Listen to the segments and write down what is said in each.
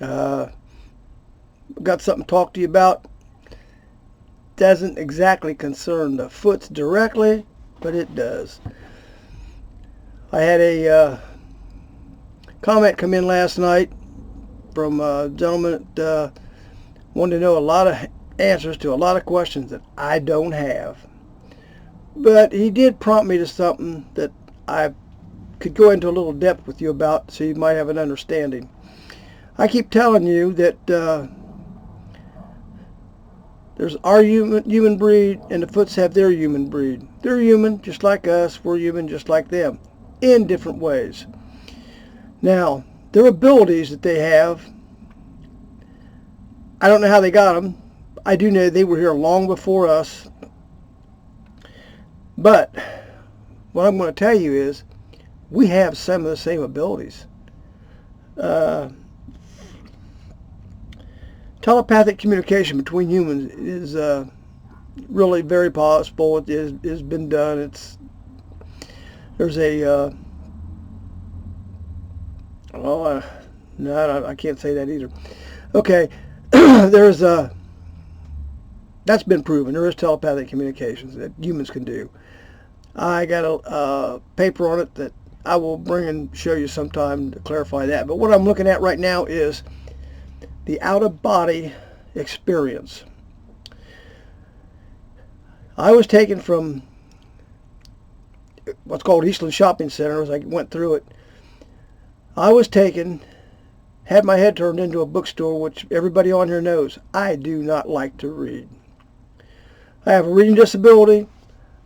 Uh, got something to talk to you about. Doesn't exactly concern the Foots directly, but it does. I had a comment come in last night from a gentleman that wanted to know a lot of answers to a lot of questions that I don't have. But he did prompt me to something that I could go into a little depth with you about so you might have an understanding. I keep telling you that there's our human breed and the Foots have their human breed. They're human just like us. We're human just like them in different ways. Now, their abilities that they have, I don't know how they got them. I do know they were here long before us. But what I'm going to tell you is we have some of the same abilities. Telepathic communication between humans is really very possible. It has been done. There's a no, I can't say that either. Okay, there's that's been proven. There is telepathic communications that humans can do. I got a paper on it that I will bring and show you sometime to clarify that. But what I'm looking at right now is the out-of-body experience. I was taken from what's called Eastland Shopping Center as I went through it. I was taken, had my head turned into a bookstore, which everybody on here knows I do not like to read. I have a reading disability.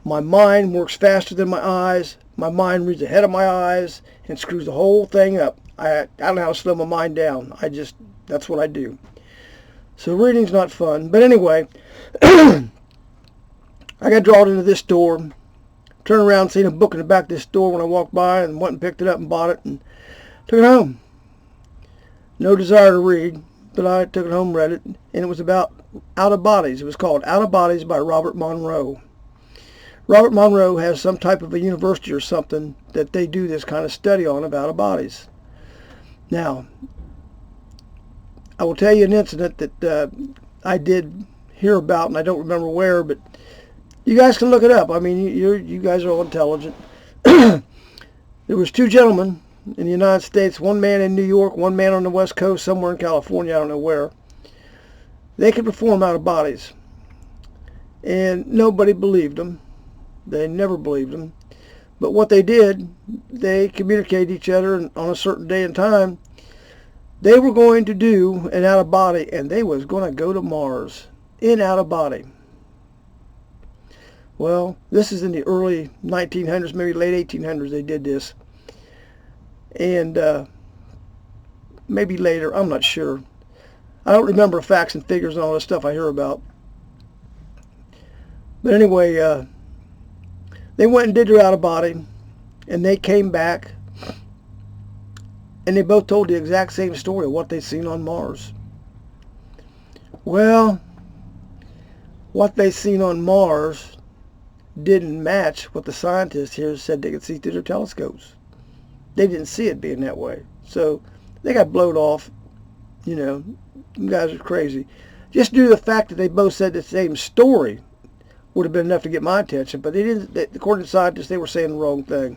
My mind works faster than my eyes. My mind reads ahead of my eyes and screws the whole thing up. I don't know how to slow my mind down. That's what I do. So reading's not fun. But anyway, I got drawn into this store. Turned around, seen a book in the back of this store when I walked by, and went and picked it up and bought it and took it home. No desire to read, but I took it home, read it, and it was about out of bodies. It was called Out of Bodies by Robert Monroe. Robert Monroe has some type of a university or something that they do this kind of study on of out of bodies. Now, I will tell you an incident that I did hear about, and I don't remember where, but you guys can look it up. I mean, you guys are all intelligent. There was two gentlemen in the United States, one man in New York, one man on the West Coast, somewhere in California, I don't know where. They could perform out of bodies. And nobody believed them. They never believed them. But what they did, they communicated each other, and on a certain day and time, they were going to do an out of body, and they was going to go to Mars in out of body. Well, this is in the early 1900s, maybe late 1800s they did this. And maybe later, I'm not sure. I don't remember facts and figures and all this stuff I hear about. But anyway, they went and did their out of body, and they came back, and they both told the exact same story of what they'd seen on Mars. Well, what they seen on Mars didn't match what the scientists here said they could see through their telescopes. They didn't see it being that way. So they got blowed off. You know, you guys are crazy. Just due to the fact that they both said the same story would have been enough to get my attention. But they didn't. According to scientists, they were saying the wrong thing.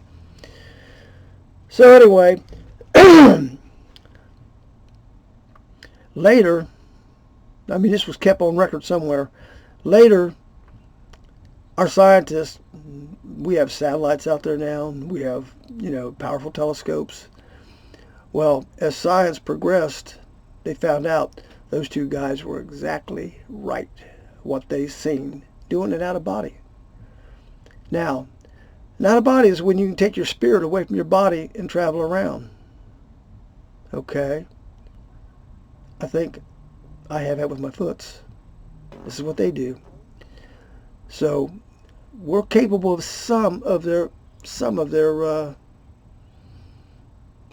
So anyway, later, I mean, this was kept on record somewhere. Later, our scientists, we have satellites out there now. We have, powerful telescopes. Well, as science progressed, they found out those two guys were exactly right. What they seen doing it out of body. Now, an out of body is when you can take your spirit away from your body and travel around. Okay. I think I have that with my Foots. This is what they do. So we're capable of some of their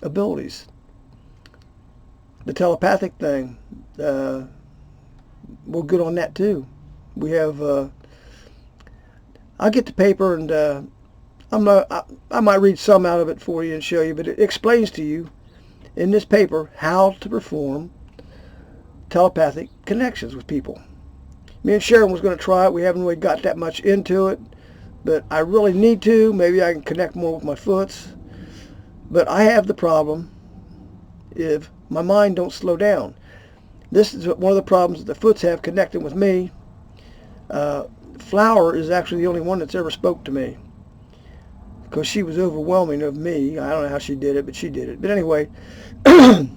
abilities. The telepathic thing, we're good on that too. We have. I'll get the paper and I might read some out of it for you and show you, but it explains to you in this paper how to perform telepathic connections with people. Me and Sharon was going to try it. We haven't really got that much into it, but I really need to. Maybe I can connect more with my foots. But I have the problem if my mind don't slow down. This is one of the problems that the foots have connecting with me. Flower is actually the only one that's ever spoke to me, because she was overwhelming of me. I don't know how she did it, but she did it. But anyway, a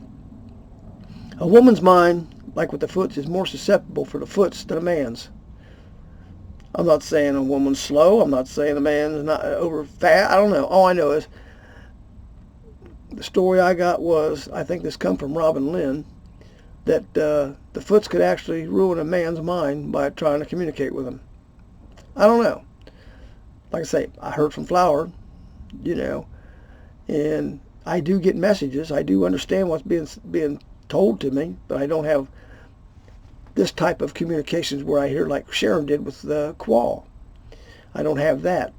woman's mind, like with the foots, is more susceptible for the foots than a man's. I'm not saying a woman's slow. I'm not saying a man's not over fat. I don't know. All I know is the story I got was, I think this come from Robin Lynn, that the foots could actually ruin a man's mind by trying to communicate with him. I don't know. Like I say, I heard from Flower, and I do get messages. I do understand what's being told to me, but I don't have this type of communications where I hear like Sharon did with the Qual. I don't have that.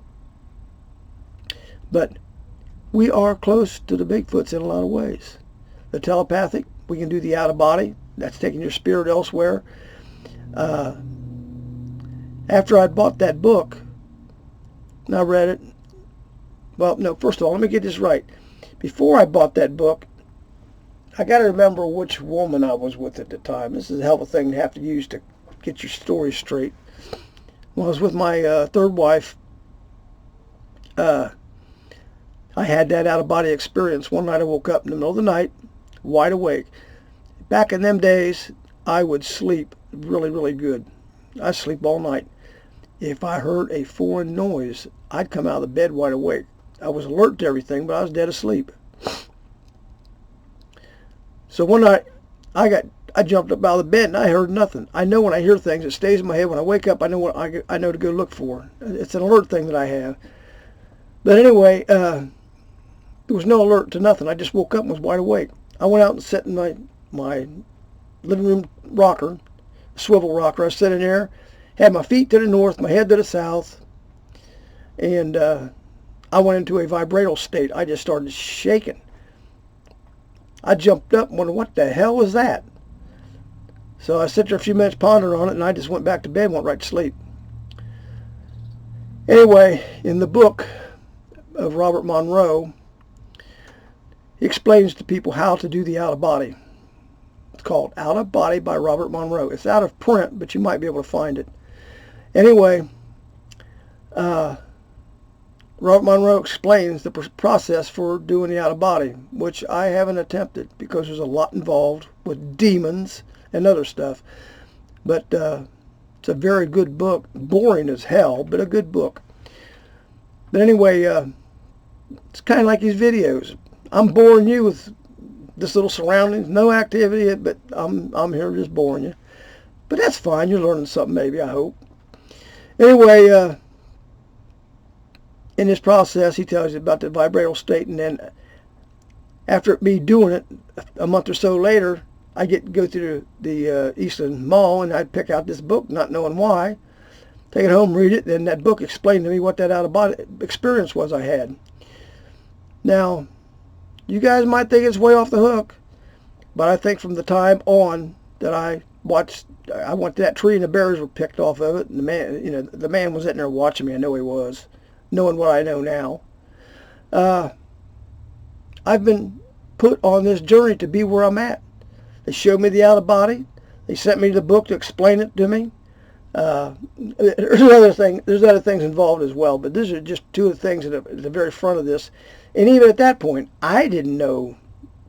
But we are close to the Bigfoots in a lot of ways. The telepathic, we can do the out-of-body. That's taking your spirit elsewhere. After I bought that book, and I read it, well, no, first of all, let me get this right. Before I bought that book, I got to remember which woman I was with at the time. This is a hell of a thing to have to use to get your story straight. When I was with my third wife, I had that out-of-body experience. One night I woke up in the middle of the night, wide awake. Back in them days, I would sleep really, really good. I'd sleep all night. If I heard a foreign noise, I'd come out of the bed wide awake. I was alert to everything, but I was dead asleep. So one night, I jumped up out of the bed and I heard nothing. I know when I hear things, it stays in my head. When I wake up, I know what I know to go look for. It's an alert thing that I have. But anyway, there was no alert to nothing. I just woke up and was wide awake. I went out and sat in my living room rocker, swivel rocker. I was sitting there, had my feet to the north, my head to the south, and I went into a vibration state. I just started shaking. I jumped up and wondered, what the hell was that? So I sat there a few minutes pondering on it, and I just went back to bed and went right to sleep. Anyway, in the book of Robert Monroe, he explains to people how to do the out-of-body. It's called Out-of-Body by Robert Monroe. It's out of print, but you might be able to find it. Anyway, Robert Monroe explains the process for doing the out-of-body, which I haven't attempted because there's a lot involved with demons and other stuff. But it's a very good book. Boring as hell, but a good book. But anyway, it's kind of like these videos. I'm boring you with this little surroundings, no activity, but I'm here just boring you. But that's fine. You're learning something, maybe, I hope. Anyway, in this process, he tells you about the vibration state, and then after me doing it, a month or so later, I go through the Eastland Mall, and I'd pick out this book, not knowing why, take it home, read it, and that book explained to me what that out-of-body experience was I had. Now, you guys might think it's way off the hook, but I think from the time on that I went to that tree and the berries were picked off of it, and the man was sitting there watching me. I know he was, knowing what I know now. I've been put on this journey to be where I'm at. They showed me the out-of-body. They sent me the book to explain it to me. There's other things involved as well, but these are just two of the things at the very front of this. And even at that point, I didn't know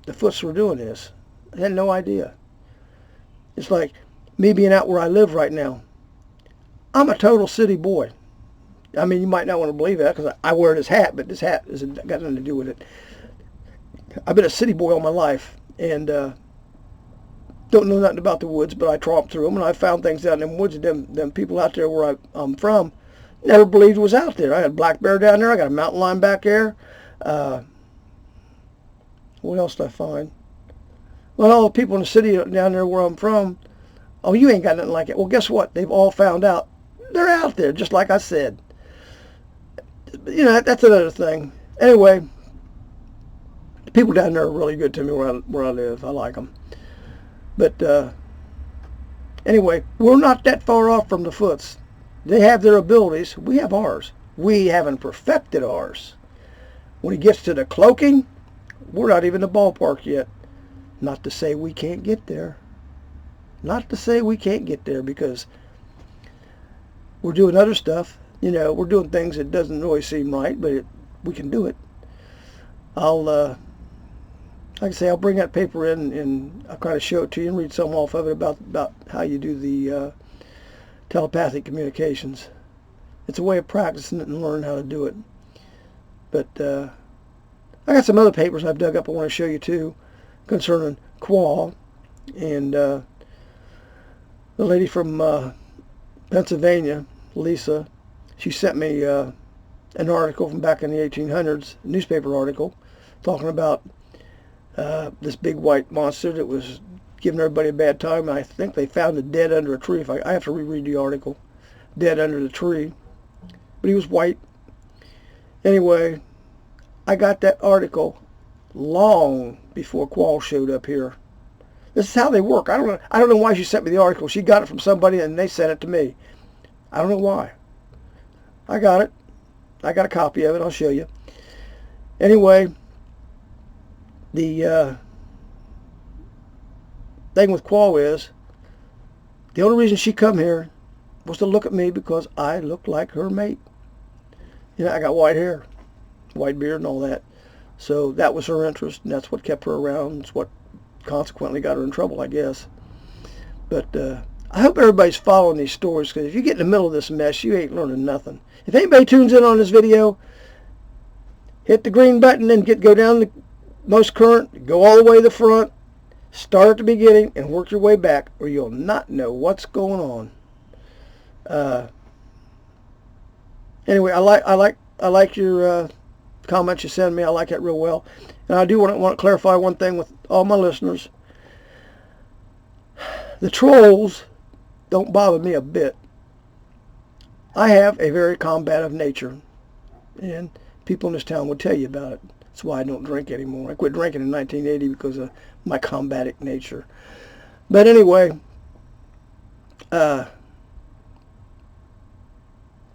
the Foots were doing this. I had no idea. It's like me being out where I live right now. I'm a total city boy. I mean, you might not want to believe that because I wear this hat, but this hat hasn't got nothing to do with it. I've been a city boy all my life, and don't know nothing about the woods, but I tromped through them, and I found things out in them woods. Them people out there where I'm from never believed was out there. I had a black bear down there. I got a mountain lion back there. What else did I find? Well, all the people in the city down there where I'm from, oh, you ain't got nothing like it. Well, guess what? They've all found out. They're out there, just like I said. You know, that's another thing. Anyway, the people down there are really good to me where I live. I like them. But Anyway, we're not that far off from the Foots. They have their abilities. We have ours. We haven't perfected ours. When it gets to the cloaking, we're not even in the ballpark yet. Not to say we can't get there. Not to say we can't get there, because we're doing other stuff. You know, we're doing things that doesn't really seem right, but we can do it. Like I say, I'll bring that paper in and I'll kind of show it to you and read some off of it about how you do the telepathic communications. It's a way of practicing it and learning how to do it. But I got some other papers I've dug up I want to show you too, concerning Qual. And the lady from Pennsylvania, Lisa, she sent me an article from back in the 1800s, a newspaper article, talking about this big white monster that was giving everybody a bad time. I think they found it dead under a tree. I have to reread the article. Dead under the tree. But he was white. Anyway, I got that article long before Qual showed up here. This is how they work. I don't know why she sent me the article. She got it from somebody and they sent it to me. I don't know why. I got it. I got a copy of it. I'll show you. Anyway, the thing with Qual is, the only reason she come here was to look at me because I look like her mate. You know, I got white hair, white beard and all that. So that was her interest, and that's what kept her around. It's what consequently got her in trouble, I guess. But I hope everybody's following these stories, because if you get in the middle of this mess, you ain't learning nothing. If anybody tunes in on this video, hit the green button and go down the most current, go all the way to the front, start at the beginning, and work your way back, or you'll not know what's going on. Anyway, I like your comments you send me. I like that real well. And I do want to clarify one thing with all my listeners. The trolls don't bother me a bit. I have a very combative nature, and people in this town will tell you about it. That's why I don't drink anymore. I quit drinking in 1980 because of my combative nature. But anyway, the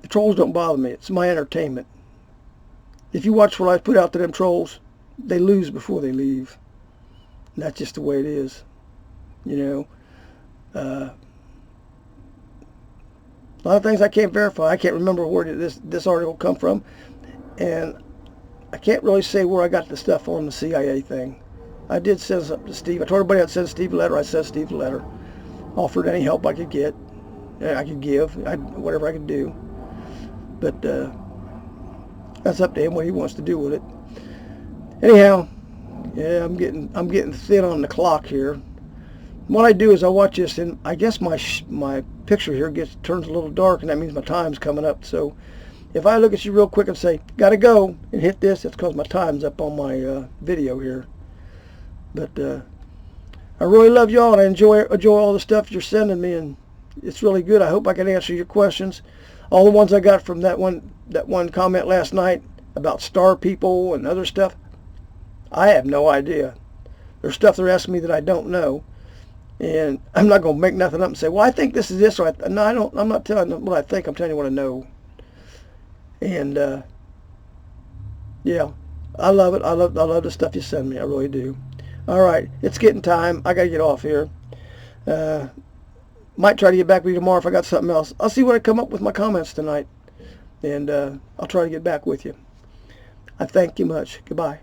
trolls don't bother me. It's my entertainment. If you watch what I put out to them trolls, they lose before they leave. And that's just the way it is. You know, a lot of things I can't verify. I can't remember where this article come from, and I can't really say where I got the stuff on the CIA thing. I did send something to Steve. I told everybody I'd send Steve a letter. I sent Steve a letter. Offered any help I could get, I could give, whatever I could do. But that's up to him what he wants to do with it. Anyhow, yeah, I'm getting thin on the clock here. What I do is I watch this, and I guess my picture here turns a little dark, and that means my time's coming up. So if I look at you real quick and say, gotta go, and hit this, it's because my time's up on my video here. But I really love y'all, and I enjoy all the stuff you're sending me, and it's really good. I hope I can answer your questions. All the ones I got from that one comment last night about star people and other stuff, I have no idea. There's stuff they're asking me that I don't know. And I'm not going to make nothing up and say, well, I think this is this. Or no, I don't. I'm not telling them what I think. I'm telling you what I know. And yeah, I love it. I love the stuff you send me. I really do. All right, it's getting time. I got to get off here. Might try to get back with you tomorrow if I got something else. I'll see what I come up with my comments tonight. And I'll try to get back with you. I thank you much. Goodbye.